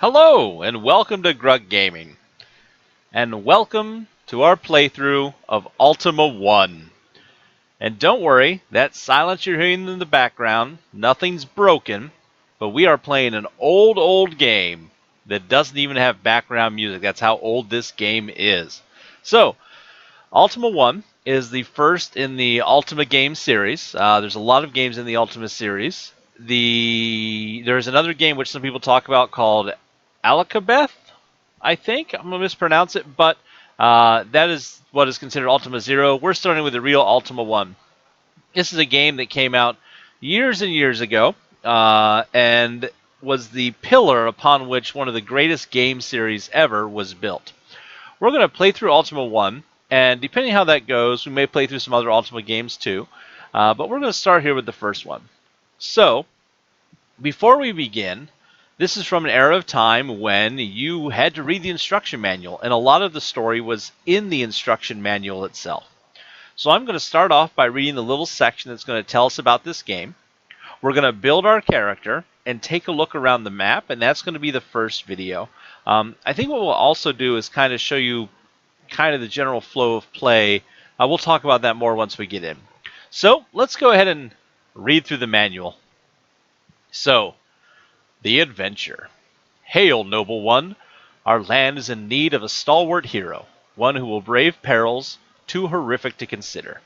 Hello, and welcome to Grug Gaming. And welcome to our playthrough of Ultima 1. And don't worry, that silence you're hearing in the background, nothing's broken, but we are playing an old game that doesn't even have background music. That's how old this game is. So, Ultima 1 is the first in the Ultima game series. There's a lot of games in the Ultima series. There's another game which some people talk about called Alakabeth, I think. I'm going to mispronounce it, but that is what is considered Ultima 0. We're starting with the real Ultima 1. This is a game that came out years and years ago and was the pillar upon which one of the greatest game series ever was built. We're going to play through Ultima 1, and depending how that goes, we may play through some other Ultima games too. But we're going to start here with the first one. So, before we begin, this is from an era of time when you had to read the instruction manual, and a lot of the story was in the instruction manual itself. So I'm going to start off by reading the little section that's going to tell us about this game. We're going to build our character and take a look around the map, and that's going to be the first video. I think what we'll also do is kind of show you kind of the general flow of play. We'll talk about that more once we get in. So let's go ahead and read through the manual. So, the adventure. Hail, noble one! Our land is in need of a stalwart hero, one who will brave perils too horrific to consider.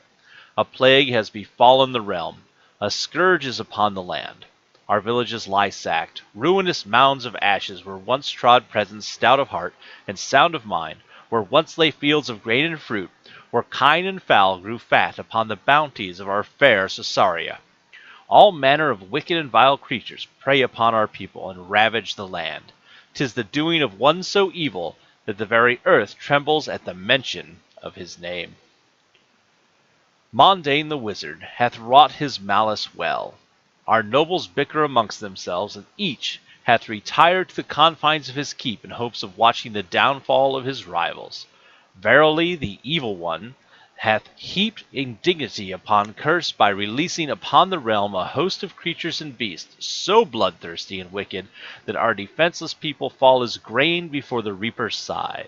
A plague has befallen the realm. A scourge is upon the land. Our villages lie sacked. Ruinous mounds of ashes where once trod presence stout of heart and sound of mind, where once lay fields of grain and fruit, where kine and fowl grew fat upon the bounties of our fair Cesaria. All manner of wicked and vile creatures prey upon our people and ravage the land. 'Tis the doing of one so evil that the very earth trembles at the mention of his name. Mondain the wizard hath wrought his malice well. Our nobles bicker amongst themselves, and each hath retired to the confines of his keep in hopes of watching the downfall of his rivals. Verily, the evil one hath heaped indignity upon curse by releasing upon the realm a host of creatures and beasts so bloodthirsty and wicked that our defenseless people fall as grain before the reaper's scythe.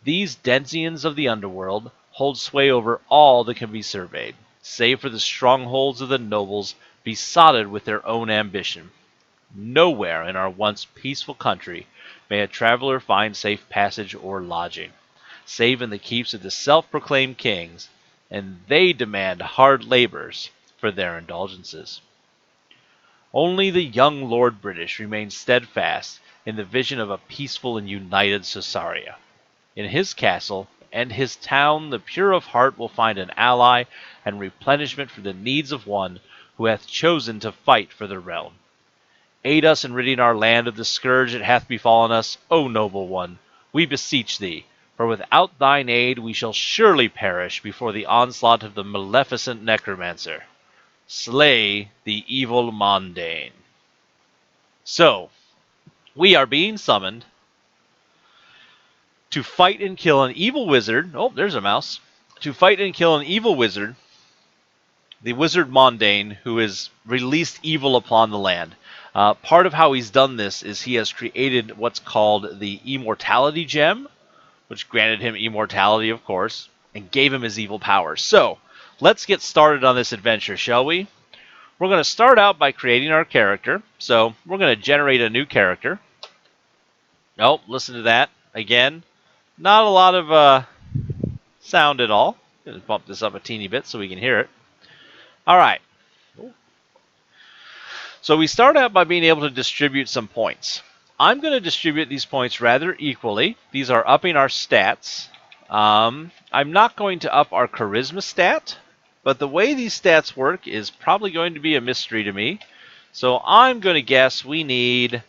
These denizens of the underworld hold sway over all that can be surveyed, save for the strongholds of the nobles besotted with their own ambition. Nowhere in our once peaceful country may a traveler find safe passage or lodging, save in the keeps of the self-proclaimed kings, and they demand hard labors for their indulgences. Only the young Lord British remains steadfast in the vision of a peaceful and united Cesaria. In his castle and his town the pure of heart will find an ally and replenishment for the needs of one who hath chosen to fight for the realm. Aid us in ridding our land of the scourge that hath befallen us, O noble one, we beseech thee, for without thine aid we shall surely perish before the onslaught of the maleficent necromancer. Slay the evil Mondain. So, we are being summoned to fight and kill an evil wizard. Oh, there's a mouse. To fight and kill an evil wizard, the wizard Mondain, who has released evil upon the land. Part of how he's done this is he has created what's called the immortality gem, which granted him immortality, of course, and gave him his evil powers. So, let's get started on this adventure, shall we? We're going to start out by creating our character. So, we're going to generate a new character. Oh, listen to that. Again, not a lot of sound at all. I'm going to bump this up a teeny bit so we can hear it. All right. So we start out by being able to distribute some points. I'm going to distribute these points rather equally. These are upping our stats. I'm not going to up our charisma stat, but the way these stats work is probably going to be a mystery to me. So I'm going to guess we need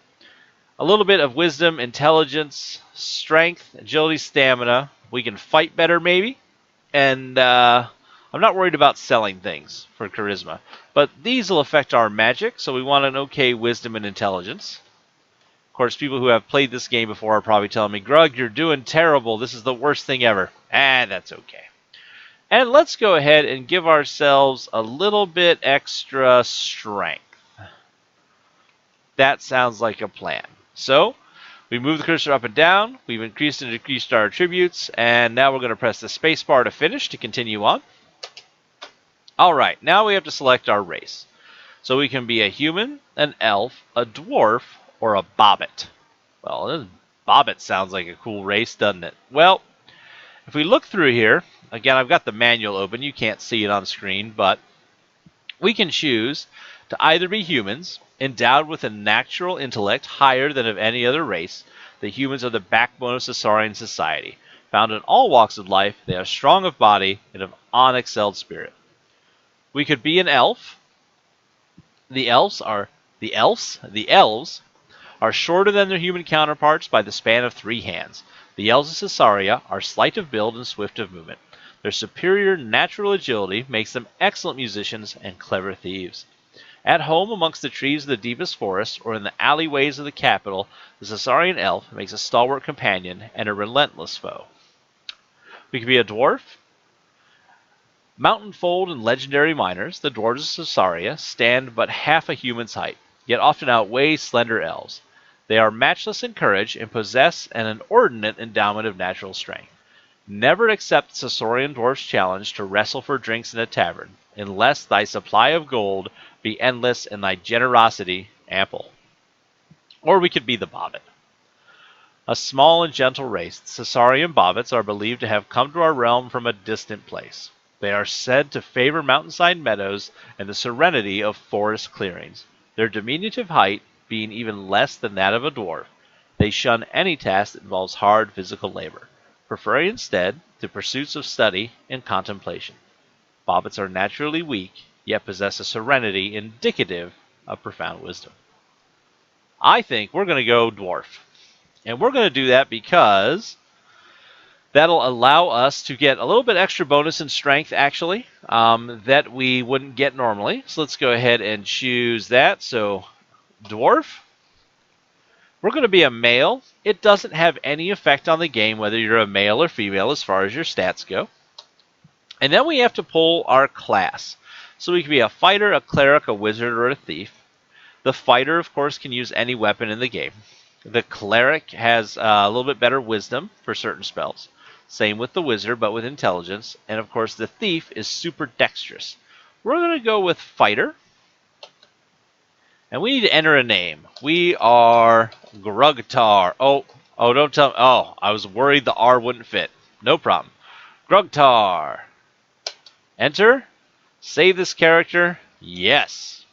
a little bit of wisdom, intelligence, strength, agility, stamina. We can fight better maybe. And I'm not worried about selling things for charisma. But these will affect our magic, so we want an okay wisdom and intelligence. Of course, people who have played this game before are probably telling me, Grug, you're doing terrible. This is the worst thing ever. That's okay. And let's go ahead and give ourselves a little bit extra strength. That sounds like a plan. So, We move the cursor up and down. We've increased and decreased our attributes, and now we're going to press the space bar to finish to continue on. All right, now we have to select our race. So we can be a human, an elf, a dwarf, or a bobbit. Well, this bobbit sounds like a cool race, doesn't it? Well, if we look through here, again, I've got the manual open. You can't see it on screen, but we can choose to either be humans, endowed with a natural intellect higher than of any other race. The humans are the backbone of Sassarian society. Found in all walks of life, they are strong of body and of unexcelled spirit. We could be an elf. The elves are shorter than their human counterparts by the span of 3 hands. The elves of Caesarea are slight of build and swift of movement. Their superior natural agility makes them excellent musicians and clever thieves. At home amongst the trees of the deepest forest or in the alleyways of the capital, the Caesarian elf makes a stalwart companion and a relentless foe. We could be a dwarf. Mountain-fold and legendary miners, the dwarves of Caesarea stand but half a human's height, yet often outweigh slender elves. They are matchless in courage and possess an inordinate endowment of natural strength. Never accept Caesarian dwarf's challenge to wrestle for drinks in a tavern, unless thy supply of gold be endless and thy generosity ample. Or we could be the bobbit. A small and gentle race, the Caesarian bobbits are believed to have come to our realm from a distant place. They are said to favor mountainside meadows and the serenity of forest clearings. Their diminutive height being even less than that of a dwarf, they shun any task that involves hard physical labor, preferring instead the pursuits of study and contemplation. Bobbits are naturally weak, yet possess a serenity indicative of profound wisdom. I think we're going to go dwarf. And we're going to do that because that'll allow us to get a little bit extra bonus in strength, actually, that we wouldn't get normally. So let's go ahead and choose that. So, dwarf. We're going to be a male. It doesn't have any effect on the game whether you're a male or female as far as your stats go. And then we have to pull our class. So we can be a fighter, a cleric, a wizard, or a thief. The fighter, of course, can use any weapon in the game. The cleric has a little bit better wisdom for certain spells. Same with the wizard, but with intelligence. And of course, the thief is super dexterous. We're going to go with fighter. And we need to enter a name. We are Grugtar. Oh, don't tell me. Oh, I was worried the R wouldn't fit. No problem. Grugtar. Enter. Save this character. Yes.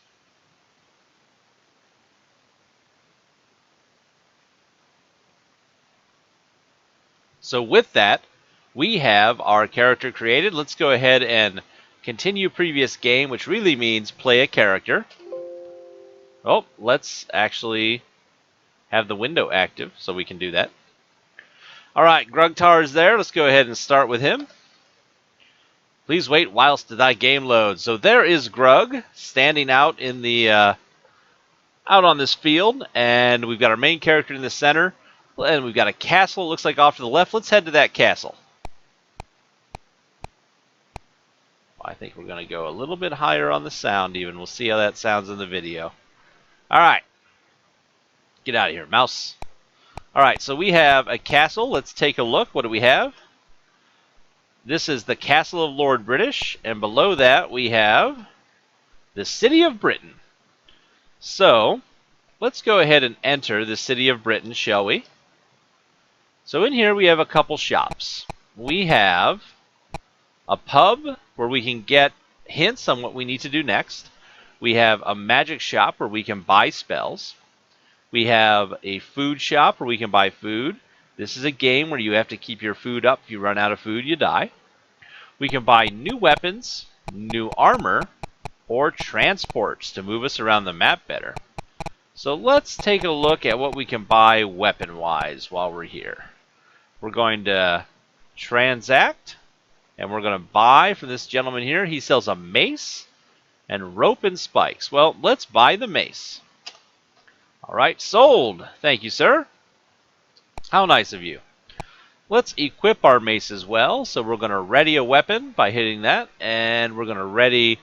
So with that, we have our character created. Let's go ahead and continue previous game, which really means play a character. Oh, let's actually have the window active so we can do that. All right, Grugtar is there. Let's go ahead and start with him. Please wait whilst thy game loads. So there is Grug standing out in the out on this field, and we've got our main character in the center, and we've got a castle. Looks like off to the left. Let's head to that castle. I think we're going to go a little bit higher on the sound even. We'll see how that sounds in the video. All right. Get out of here, mouse. All right, so we have a castle. Let's take a look. What do we have? This is the Castle of Lord British, and below that we have the City of Britain. So, let's go ahead and enter the City of Britain, shall we? So in here we have a couple shops. We have a pub where we can get hints on what we need to do next. We have a magic shop where we can buy spells. We have a food shop where we can buy food. This is a game where you have to keep your food up. If you run out of food, you die. We can buy new weapons, new armor, or transports to move us around the map better. So let's take a look at what we can buy weapon-wise while we're here. We're going to transact, and we're going to buy from this gentleman here. He sells a mace and rope and spikes. Well, let's buy the mace. All right, sold. Thank you, sir. How nice of you. Let's equip our mace as well. So we're going to ready a weapon by hitting that, and we're going to ready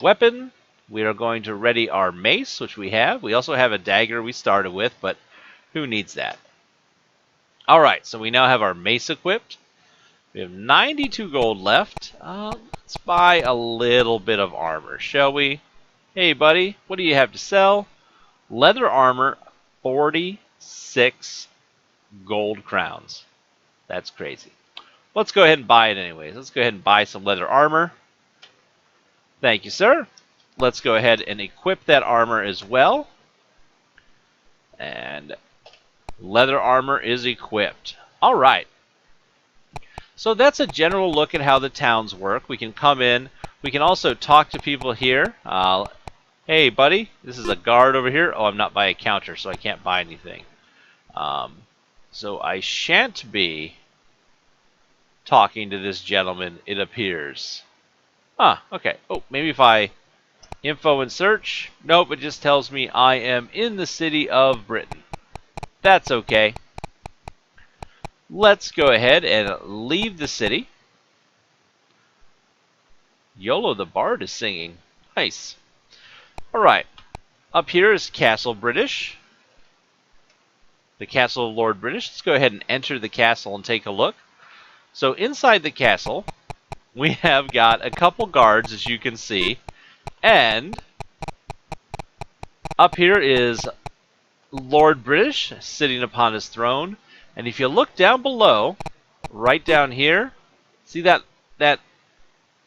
weapon. We are going to ready our mace, which we have. We also have a dagger we started with, but who needs that? Alright, so we now have our mace equipped. We have 92 gold left. Let's buy a little bit of armor, shall we? Hey, buddy, what do you have to sell? Leather armor, 46 gold crowns. That's crazy. Let's go ahead and buy it anyways. Let's go ahead and buy some leather armor. Thank you, sir. Let's go ahead and equip that armor as well. And leather armor is equipped. All right. So that's a general look at how the towns work. We can come in. We can also talk to people here. Hey, buddy, this is a guard over here. Oh, I'm not by a counter, so I can't buy anything. So I shan't be talking to this gentleman, it appears. Okay. Oh, maybe if I info and search. Nope, it just tells me I am in the city of Britain. That's okay. Let's go ahead and leave the city. YOLO the Bard is singing. Nice. Alright. Up here is Castle British. The Castle of Lord British. Let's go ahead and enter the castle and take a look. So inside the castle, we have got a couple guards, as you can see. And up here is Lord British sitting upon his throne. And if you look down below, right down here, see that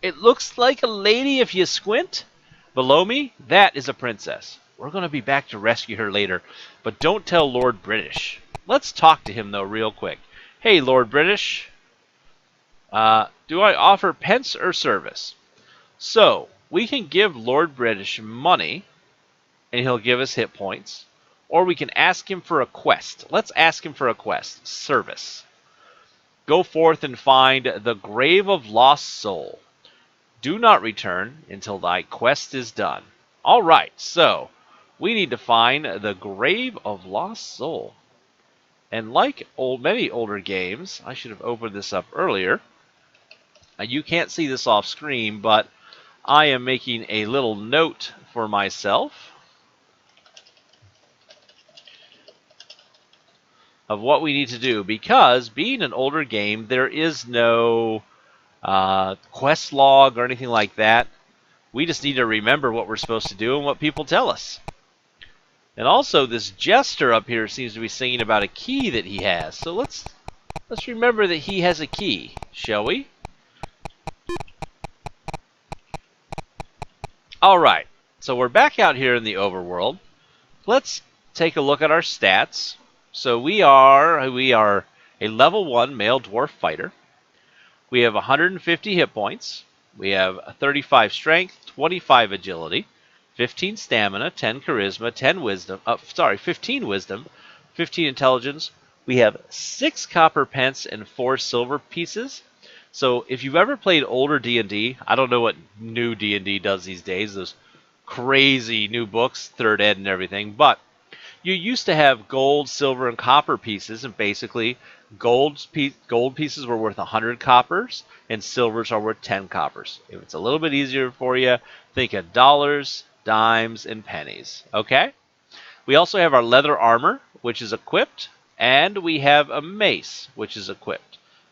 it looks like a lady if you squint? Below me, that is a princess. We're going to be back to rescue her later, but don't tell Lord British. Let's talk to him, though, real quick. Hey, Lord British. Do I offer pence or service? So, we can give Lord British money, and he'll give us hit points. Or we can ask him for a quest. Let's ask him for a quest. Service. Go forth and find the Grave of Lost Soul. Do not return until thy quest is done. Alright, so we need to find the Grave of Lost Soul. And like many older games, I should have opened this up earlier. You can't see this off screen, but I am making a little note for myself of what we need to do, because being an older game, there is no quest log or anything like that. We just need to remember what we're supposed to do and what people tell us. And also, this jester up here seems to be singing about a key that he has. So let's remember that he has a key, shall we? Alright, so we're back out here in the overworld. Let's take a look at our stats. So we are a level 1 male dwarf fighter. We have 150 hit points. We have 35 strength, 25 agility, 15 stamina, 10 charisma, 10 wisdom, 15 wisdom, 15 intelligence. We have 6 copper pence and 4 silver pieces. So if you've ever played older D&D, I don't know what new D&D does these days, those crazy new books, 3rd ed and everything, but you used to have gold, silver, and copper pieces, and basically gold pieces were worth 100 coppers, and silvers are worth 10 coppers. If it's a little bit easier for you, think of dollars, dimes, and pennies. Okay? We also have our leather armor, which is equipped, and we have a mace, which is equipped.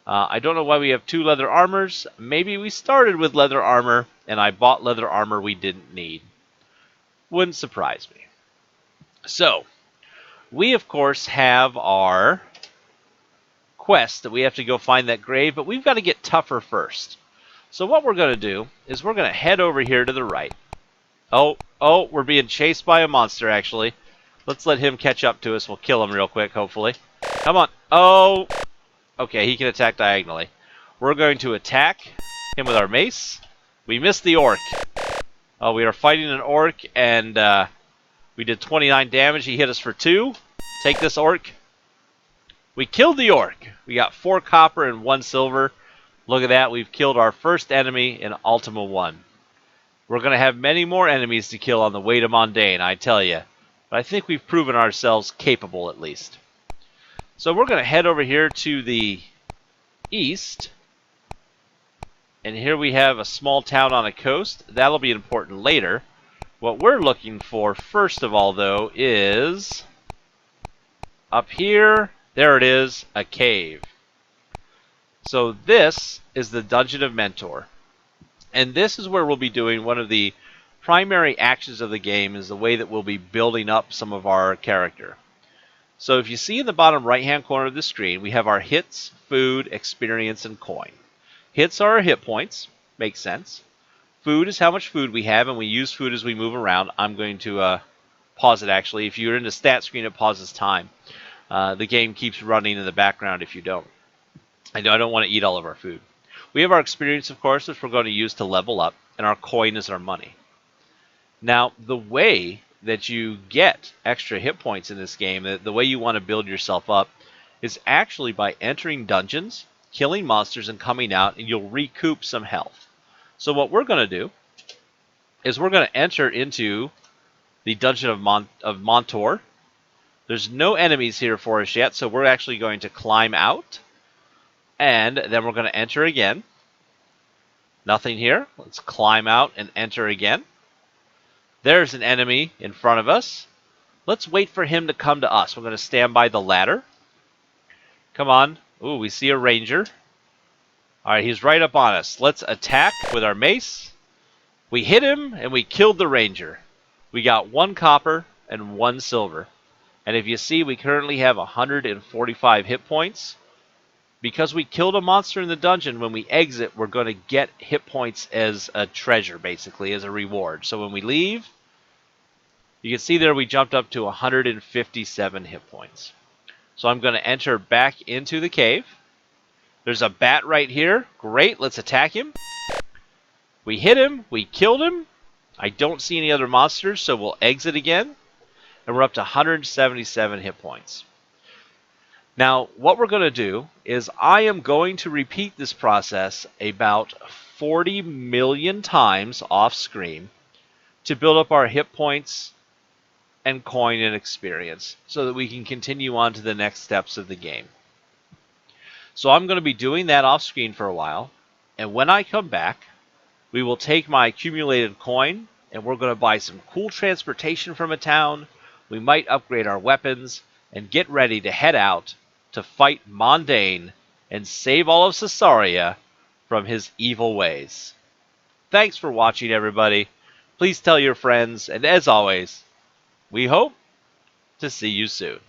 I don't know why we have 2 leather armors. Maybe we started with leather armor, and I bought leather armor we didn't need. Wouldn't surprise me. So, we, of course, have our quest that we have to go find that grave, but we've got to get tougher first. So what we're going to do is we're going to head over here to the right. Oh, we're being chased by a monster, actually. Let's let him catch up to us. We'll kill him real quick, hopefully. Come on. Oh, okay, he can attack diagonally. We're going to attack him with our mace. We missed the orc. Oh, we are fighting an orc, and we did 29 damage. He hit us for 2. Take this, orc. We killed the orc. We got 4 copper and 1 silver. Look at that. We've killed our first enemy in Ultima 1. We're going to have many more enemies to kill on the way to Mondain, I tell you. But I think we've proven ourselves capable, at least. So we're going to head over here to the east. And here we have a small town on a coast. That'll be important later. What we're looking for, first of all, though, is up here There it is, a cave. So this is the Dungeon of Mentor. And this is where we'll be doing one of the primary actions of the game, is the way that we'll be building up some of our character. So if you see in the bottom right-hand corner of the screen, we have our hits, food, experience, and coin. Hits are our hit points. Makes sense. Food is how much food we have, and we use food as we move around. I'm going to pause it, actually. If you're in the stat screen, it pauses time. The game keeps running in the background if you don't. I know I don't want to eat all of our food. We have our experience, of course, which we're going to use to level up, and our coin is our money. Now, the way that you get extra hit points in this game, the way you want to build yourself up, is actually by entering dungeons, killing monsters, and coming out, and you'll recoup some health. So what we're going to do is we're going to enter into the Dungeon of Montor. There's no enemies here for us yet, so we're actually going to climb out, and then we're going to enter again. Nothing here. Let's climb out and enter again. There's an enemy in front of us. Let's wait for him to come to us. We're going to stand by the ladder. Come on. Ooh, we see a ranger. All right, he's right up on us. Let's attack with our mace. We hit him, and we killed the ranger. We got 1 copper and 1 silver. And if you see, we currently have 145 hit points. Because we killed a monster in the dungeon, when we exit, we're going to get hit points as a treasure, basically, as a reward. So when we leave, you can see there we jumped up to 157 hit points. So I'm going to enter back into the cave. There's a bat right here. Great, let's attack him. We hit him, we killed him. I don't see any other monsters, so we'll exit again. And we're up to 177 hit points. Now, what we're going to do is I am going to repeat this process about 40 million times off screen to build up our hit points and coin and experience so that we can continue on to the next steps of the game. So I'm going to be doing that off screen for a while, and when I come back, we will take my accumulated coin and we're going to buy some cool transportation from a town. We might upgrade our weapons and get ready to head out to fight Mondain and save all of Caesarea from his evil ways. Thanks for watching, everybody. Please tell your friends, and as always, we hope to see you soon.